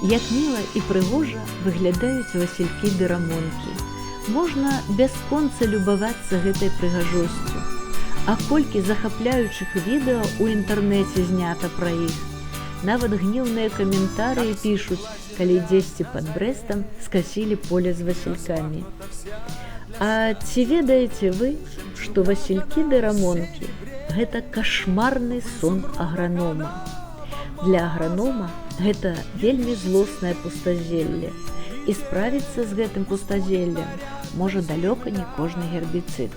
Як міла і прыгожа выглядаюць васількі ды рамонкі. Можна бясконца любавацца гэтай прыгажосцю. А колькі захапляючых відэо ў інтэрнэце знята пра іх. Нават гнілныя каментарыі пішуць, калі дзесьці пад Брэстам скасілі поле з васількамі. А ці ведаеце вы, што васількі ды рамонкі – гэта кашмарны сон агранома? Для агранома гэта вельмі злоснае пустазелле, і справіцца з гэтым пустазеллем можа далёка не кожны гербіцыд.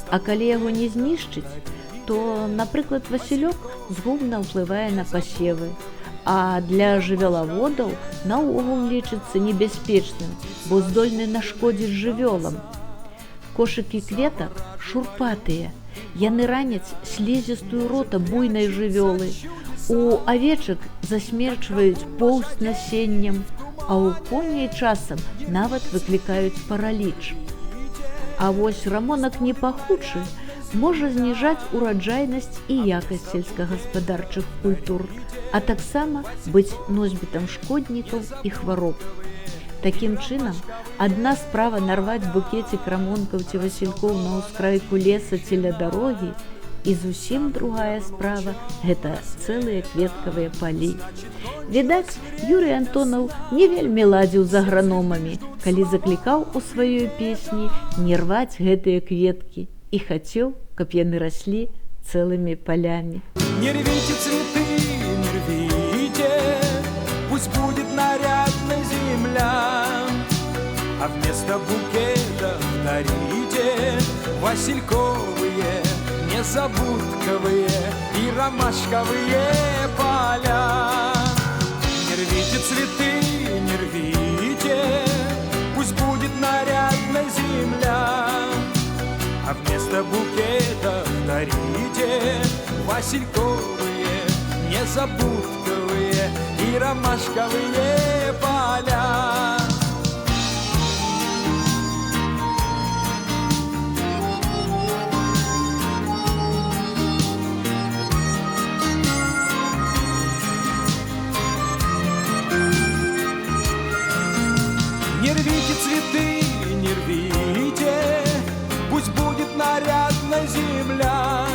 А калі яго не знішчыць, то, напрыклад, васілёк згубна ўплывае на пасевы, а для жывёлаводаў наогул лічыцца небяспечным, бо здольны нашкодзіць жывёлам. Кошыкі кветак шурпатыя, яны раняць слізістую рота буйнай жывёлы, у авечак засмерчваюць поўсць насеннем, а ў коней часам нават выклікаюць параліч. А вось рамонак непахучы можа зніжаць ураджайнасць і якасць сельскагаспадарчых культур, а таксама быць носьбітам шкоднікаў і хвароб. Такім чынам, адна справа нарваць букецік рамонкаў ці васількоў на ўскрайку леса ці ля дарогі, і зусім другая справа – гэта цэлыя кветкавыя палі. Відаць, Юрый Антонаў не вельмі ладзіў з аграномамі, калі заклікаў у сваёй песні не рваць гэтыя кветкі і хацеў, каб яны раслі цэлымі палямі. Не рвите цветы, не рвите, пусть будет нарядной земля, а вместо букета дарите васильковые, незабудковые и ромашковые поля. Не рвите цветы, не рвите, пусть будет нарядной земля, а вместо букета дарите васильковые, незабудковые и ромашковые поля. Не рвите цветы, не рвите, пусть будет нарядной земля,